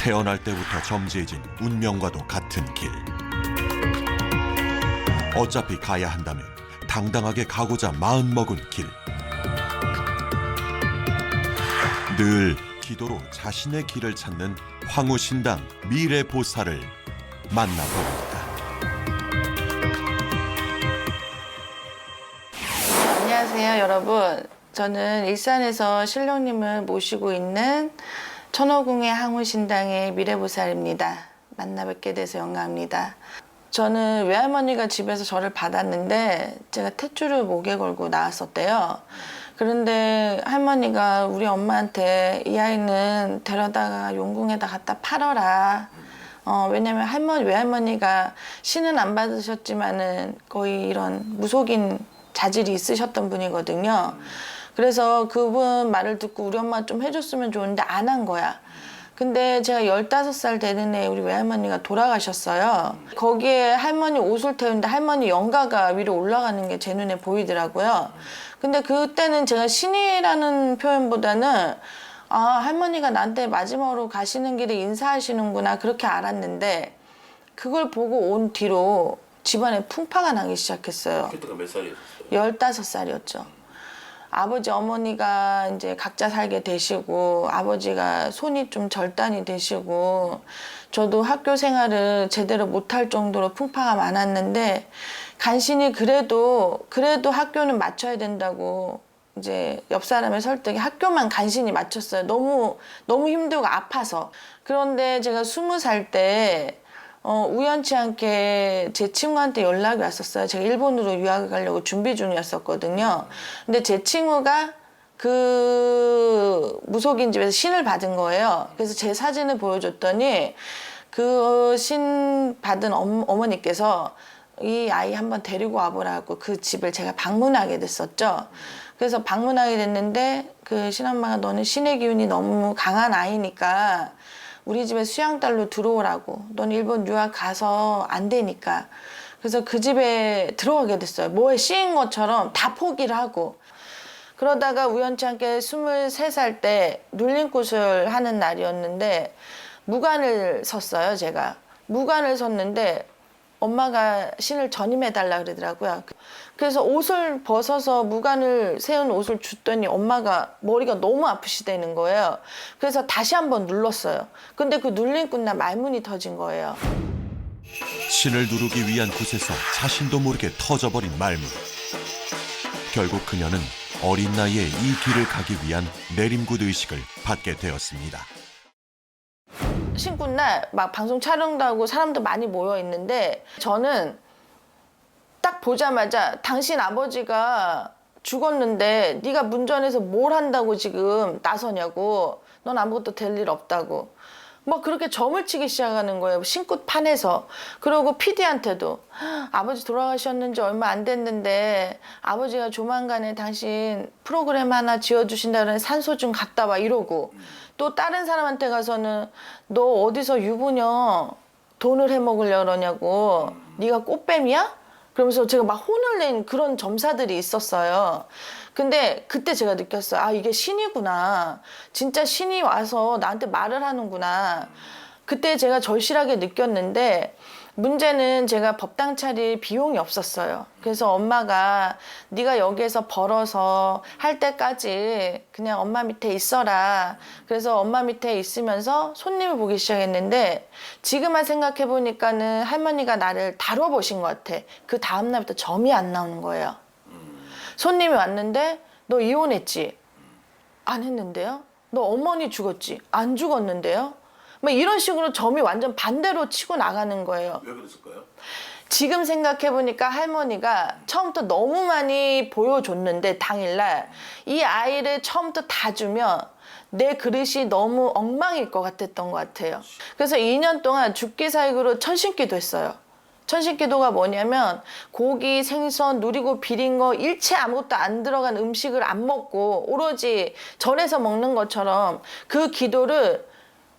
태어날 때부터 점지해진 운명과도 같은 길. 어차피 가야 한다면 당당하게 가고자 마음먹은 길. 늘 기도로 자신의 길을 찾는 황우신당 미래보살을 만나봅니다. 안녕하세요, 여러분. 저는 일산에서 신령님을 모시고 있는 천호궁의 황우신당의 미래보살입니다. 만나 뵙게 돼서 영광입니다. 저는 외할머니가 집에서 저를 받았는데 제가 탯줄을 목에 걸고 나왔었대요. 그런데 할머니가 우리 엄마한테 이 아이는 데려다가 용궁에다 갖다 팔아라. 왜냐면 외할머니가 신은 안 받으셨지만은 거의 이런 무속인 자질이 있으셨던 분이거든요. 그래서 그분 말을 듣고 우리 엄마 좀 해줬으면 좋은데 안 한 거야. 근데 제가 15살 되는 해 우리 외할머니가 돌아가셨어요. 거기에 할머니 옷을 태우는데 할머니 영가가 위로 올라가는 게 제 눈에 보이더라고요. 근데 그때는 제가 신이라는 표현보다는 아, 할머니가 나한테 마지막으로 가시는 길에 인사하시는구나 그렇게 알았는데 그걸 보고 온 뒤로 집안에 풍파가 나기 시작했어요. 그때가 몇 살이었어요? 15살이었죠. 아버지 어머니가 이제 각자 살게 되시고 아버지가 손이 좀 절단이 되시고 저도 학교 생활을 제대로 못할 정도로 풍파가 많았는데 간신히 그래도 학교는 마쳐야 된다고 이제 옆 사람의 설득에 학교만 간신히 마쳤어요. 너무 힘들고 아파서. 그런데 제가 20살 때 우연치 않게 제 친구한테 연락이 왔었어요. 제가 일본으로 유학을 가려고 준비 중이었었거든요. 근데 제 친구가 그 무속인 집에서 신을 받은 거예요. 그래서 제 사진을 보여줬더니 그 신 받은 어머니께서 이 아이 한번 데리고 와보라고 그 집을 제가 방문하게 됐었죠. 그래서 방문하게 됐는데 그 신엄마가 너는 신의 기운이 너무 강한 아이니까 우리 집에 수양딸로 들어오라고. 넌 일본 유학 가서 안 되니까. 그래서 그 집에 들어가게 됐어요. 뭐에 씌인 것처럼 다 포기를 하고. 그러다가 우연치 않게 23살 때 눌림굿을 하는 날이었는데 무관을 섰어요, 제가. 무관을 섰는데 엄마가 신을 전임해달라 그러더라고요. 그래서 옷을 벗어서 무관을 세운 옷을 줬더니 엄마가 머리가 너무 아프시다는 거예요. 그래서 다시 한번 눌렀어요. 근데 그 눌린 끝나 말문이 터진 거예요. 신을 누르기 위한 곳에서 자신도 모르게 터져버린 말문. 결국 그녀는 어린 나이에 이 길을 가기 위한 내림굿 의식을 받게 되었습니다. 신굿날 막 방송 촬영도 하고 사람도 많이 모여 있는데 저는 딱 보자마자 당신 아버지가 죽었는데 네가 문전에서 뭘 한다고 지금 나서냐고. 넌 아무것도 될 일 없다고. 막 그렇게 점을 치기 시작하는 거예요. 신굿판에서. 그리고 PD한테도 아버지 돌아가셨는지 얼마 안 됐는데 아버지가 조만간에 당신 프로그램 하나 지어주신다 그러니 산소 좀 갔다 와 이러고 또 다른 사람한테 가서는 너 어디서 유부녀 돈을 해먹으려 그러냐고. 네가 꽃뱀이야? 그러면서 제가 막 혼을 낸 그런 점사들이 있었어요. 근데 그때 제가 느꼈어요. 아, 이게 신이구나. 진짜 신이 와서 나한테 말을 하는구나. 그때 제가 절실하게 느꼈는데 문제는 제가 법당 차릴 비용이 없었어요. 그래서 엄마가 네가 여기에서 벌어서 할 때까지 그냥 엄마 밑에 있어라. 그래서 엄마 밑에 있으면서 손님을 보기 시작했는데 지금만 생각해 보니까는 할머니가 나를 다뤄보신 것 같아. 그 다음날부터 점이 안 나오는 거예요. 손님이 왔는데 너 이혼했지? 안 했는데요? 너 어머니 죽었지? 안 죽었는데요? 막 이런 식으로 점이 완전 반대로 치고 나가는 거예요. 왜 그랬을까요? 지금 생각해보니까 할머니가 처음부터 너무 많이 보여줬는데 당일날 이 아이를 처음부터 다 주면 내 그릇이 너무 엉망일 것 같았던 것 같아요. 그래서 2년 동안 죽기 살기로 천신기도 했어요. 천신기도가 뭐냐면 고기, 생선, 누리고 비린 거 일체 아무것도 안 들어간 음식을 안 먹고 오로지 절에서 먹는 것처럼 그 기도를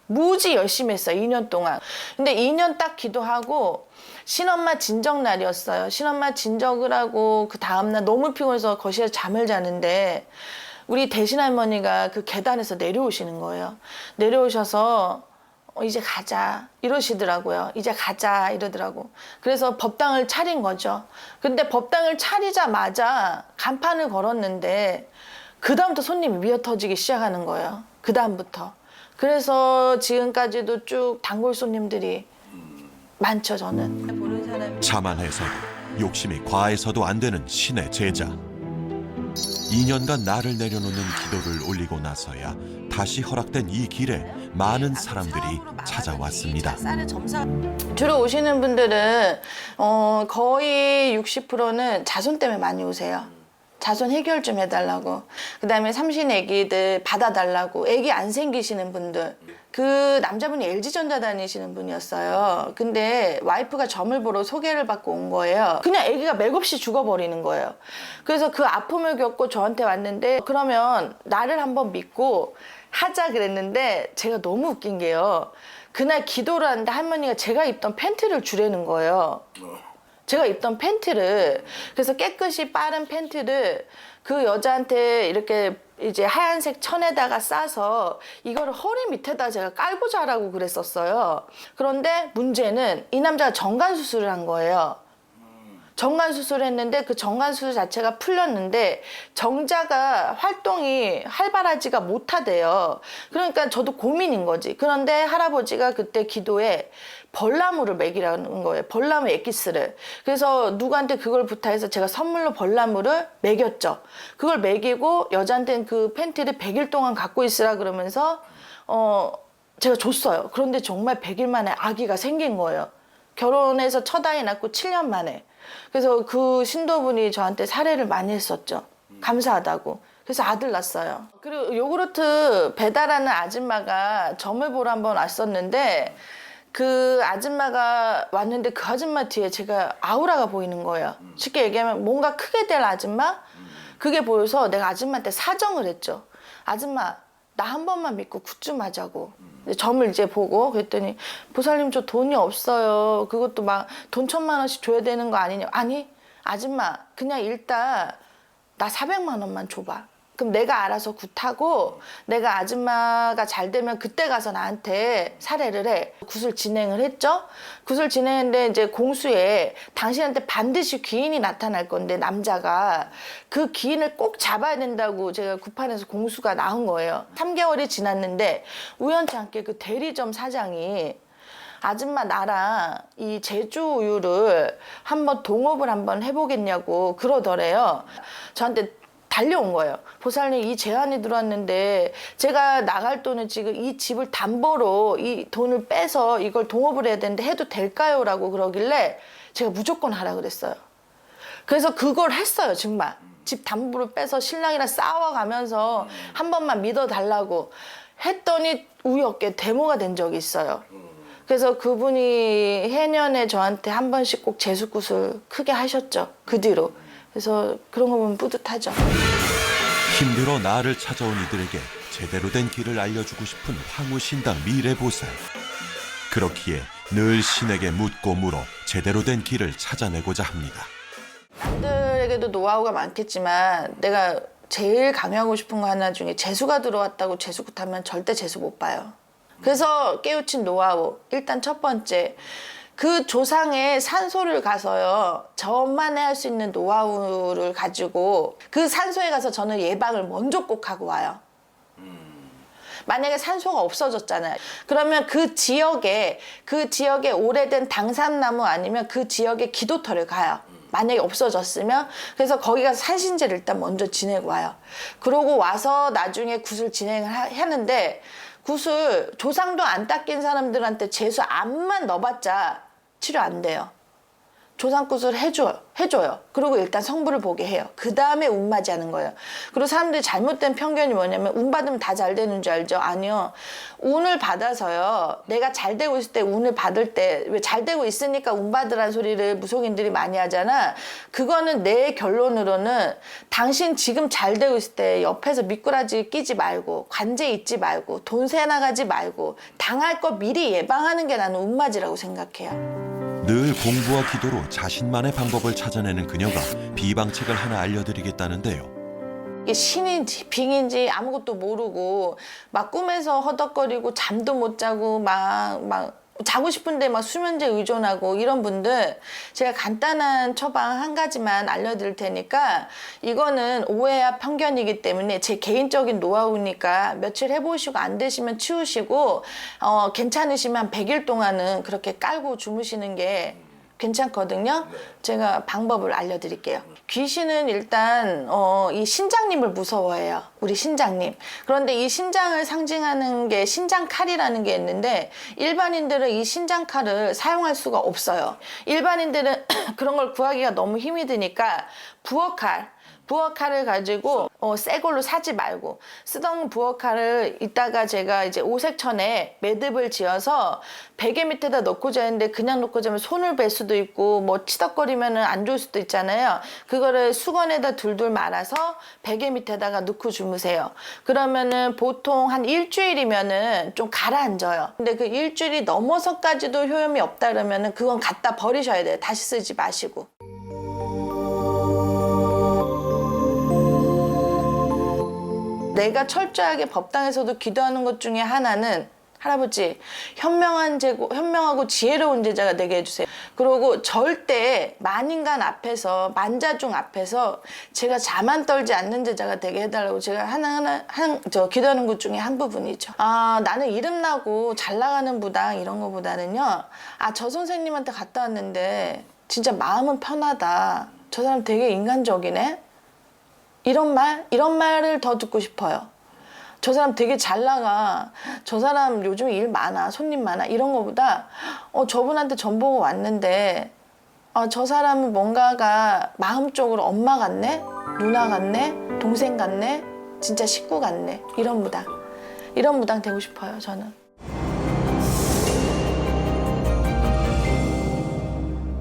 무지 열심히 했어요. 2년 동안. 근데 2년 딱 기도하고 신엄마 진적 날이었어요. 신엄마 진적을 하고 그 다음날 너무 피곤해서 거실에서 잠을 자는데 우리 대신 할머니가 그 계단에서 내려오시는 거예요. 내려오셔서 이제 가자 이러시더라고요. 이제 가자 이러더라고. 그래서 법당을 차린 거죠. 근데 법당을 차리자마자 간판을 걸었는데 그 다음부터 손님이 미어 터지기 시작하는 거예요. 그 다음부터. 그래서 지금까지도 쭉 단골 손님들이 많죠. 저는. 보는 사람이. 자만해서도 욕심이 과해서도 안 되는 신의 제자. 2년간 나를 내려놓는 기도를 올리고 나서야 다시 허락된 이 길에 많은 사람들이 찾아왔습니다. 주로 오시는 분들은 거의 60%는 자손 때문에 많이 오세요. 자손 해결 좀 해달라고. 그다음에 삼신 애기들 받아달라고. 애기 안 생기시는 분들. 그 남자분이 LG전자 다니시는 분이었어요. 근데 와이프가 점을 보러 소개를 받고 온 거예요. 그냥 애기가 맥없이 죽어버리는 거예요. 그래서 그 아픔을 겪고 저한테 왔는데 그러면 나를 한번 믿고 하자 그랬는데 제가 너무 웃긴 게요. 그날 기도를 하는데 할머니가 제가 입던 팬티를 주라는 거예요. 제가 입던 팬티를. 그래서 깨끗이 빠른 팬티를 그 여자한테 이렇게 이제 하얀색 천에다가 싸서 이거를 허리 밑에다 제가 깔고 자라고 그랬었어요. 그런데 문제는 이 남자가 정관 수술을 한 거예요. 정관 수술을 했는데 그 정관 수술 자체가 풀렸는데 정자가 활동이 활발하지가 못하대요. 그러니까 저도 고민인 거지. 그런데 할아버지가 그때 기도에 벌나무를 먹이라는 거예요. 벌나무 엑기스를. 그래서 누구한테 그걸 부탁해서 제가 선물로 벌나무를 먹였죠. 그걸 먹이고 여자한테는 그 팬티를 100일 동안 갖고 있으라 그러면서 제가 줬어요. 그런데 정말 100일 만에 아기가 생긴 거예요. 결혼해서 첫 아이 낳고 7년 만에. 그래서 그 신도분이 저한테 사례를 많이 했었죠. 감사하다고. 그래서 아들 낳았어요. 그리고 요구르트 배달하는 아줌마가 점을 보러 한번 왔었는데 그 아줌마가 왔는데 그 아줌마 뒤에 제가 아우라가 보이는 거예요. 쉽게 얘기하면 뭔가 크게 될 아줌마? 그게 보여서 내가 아줌마한테 사정을 했죠. 아줌마 나 한 번만 믿고 굿 좀 하자고. 점을 이제 보고 그랬더니 보살님 저 돈이 없어요. 그것도 막 돈 1,000만 원씩 줘야 되는 거 아니냐. 아니 아줌마 그냥 일단 나 400만 원만 줘봐. 그럼 내가 알아서 굿하고 내가 아줌마가 잘 되면 그때 가서 나한테 사례를 해. 굿을 진행을 했죠. 굿을 진행했는데 이제 공수에 당신한테 반드시 귀인이 나타날 건데 남자가 그 귀인을 꼭 잡아야 된다고 제가 굿판에서 공수가 나온 거예요. 3개월이 지났는데 우연치 않게 그 대리점 사장이 아줌마 나랑 이 제주 우유를 한번 동업을 한번 해보겠냐고 그러더래요. 저한테 달려온 거예요. 보살님 이 제안이 들어왔는데 제가 나갈 돈은 지금 이 집을 담보로 이 돈을 빼서 이걸 동업을 해야 되는데 해도 될까요? 라고 그러길래 제가 무조건 하라 그랬어요. 그래서 그걸 했어요. 정말. 집 담보로 빼서 신랑이랑 싸워가면서 한 번만 믿어달라고 했더니 우연찮게 데모가 된 적이 있어요. 그래서 그분이 해년에 저한테 한 번씩 꼭 제수굿을 크게 하셨죠. 그 뒤로. 그래서 그런 거 보면 뿌듯하죠. 힘들어 나를 찾아온 이들에게 제대로 된 길을 알려주고 싶은 황우신당 미래보살. 그렇기에 늘 신에게 묻고 물어 제대로 된 길을 찾아내고자 합니다. 남들에게도 노하우가 많겠지만 내가 제일 강요하고 싶은 거 하나 중에 재수가 들어왔다고 재수굿 하면 절대 재수 못 봐요. 그래서 깨우친 노하우. 일단 첫 번째. 그 조상의 산소를 가서요. 저만의 할 수 있는 노하우를 가지고 그 산소에 가서 저는 예방을 먼저 꼭 하고 와요. 만약에 산소가 없어졌잖아요. 그러면 그 지역에 오래된 당산나무 아니면 그 지역에 기도터를 가요. 만약에 없어졌으면. 그래서 거기 가서 산신제를 일단 먼저 지내고 와요. 그러고 와서 나중에 굿을 진행을 하는데 굿을 조상도 안 닦인 사람들한테 재수 암만 넣어봤자 치료 안 돼요. 조상굿을 해줘요. 그리고 일단 성부를 보게 해요. 그 다음에 운 맞이하는 거예요. 그리고 사람들이 잘못된 편견이 뭐냐면 운 받으면 다 잘 되는 줄 알죠? 아니요. 운을 받아서요. 내가 잘 되고 있을 때 운을 받을 때 왜 잘 되고 있으니까 운 받으라는 소리를 무속인들이 많이 하잖아. 그거는 내 결론으로는 당신 지금 잘 되고 있을 때 옆에서 미꾸라지 끼지 말고 관제 잊지 말고 돈 새 나가지 말고 당할 거 미리 예방하는 게 나는 운 맞이라고 생각해요. 늘 공부와 기도로 자신만의 방법을 찾아내는 그녀가 비방책을 하나 알려드리겠다는데요. 이게 신인지 빙인지 아무것도 모르고 막 꿈에서 허덕거리고 잠도 못 자고 막 자고 싶은데 막 수면제 의존하고 이런 분들 제가 간단한 처방 한 가지만 알려드릴 테니까 이거는 오해야 편견이기 때문에 제 개인적인 노하우니까 며칠 해보시고 안 되시면 치우시고 괜찮으시면 100일 동안은 그렇게 깔고 주무시는 게 괜찮거든요. 제가 방법을 알려드릴게요. 귀신은 일단 이 신장님을 무서워해요. 우리 신장님. 그런데 이 신장을 상징하는 게 신장칼이라는 게 있는데 일반인들은 이 신장칼을 사용할 수가 없어요. 일반인들은 그런 걸 구하기가 너무 힘이 드니까 부엌칼을 가지고 새 걸로 사지 말고 쓰던 부엌칼을 이따가 제가 이제 오색천에 매듭을 지어서 베개 밑에다 넣고 자는데 그냥 놓고 자면 손을 벨 수도 있고 뭐 치덕거리면 안 좋을 수도 있잖아요. 그거를 수건에다 둘둘 말아서 베개 밑에다가 넣고 주무세요. 그러면은 보통 한 일주일이면은 좀 가라앉아요. 근데 그 일주일이 넘어서까지도 효험이 없다 그러면은 그건 갖다 버리셔야 돼요. 다시 쓰지 마시고. 내가 철저하게 법당에서도 기도하는 것 중에 하나는 할아버지 현명하고 지혜로운 제자가 되게 해주세요. 그리고 절대 만인간 앞에서 만자중 앞에서 제가 자만 떨지 않는 제자가 되게 해달라고 제가 기도하는 것 중에 한 부분이죠. 나는 이름 나고 잘 나가는 무당 이런 거보다는요. 저 선생님한테 갔다 왔는데 진짜 마음은 편하다. 저 사람 되게 인간적이네. 이런 말을 더 듣고 싶어요. 저 사람 되게 잘 나가. 저 사람 요즘 일 많아. 손님 많아. 이런 거보다 저분한테 전 보고 왔는데 저 사람은 뭔가가 마음적으로 엄마 같네? 누나 같네? 동생 같네? 진짜 식구 같네? 이런 무당 되고 싶어요, 저는.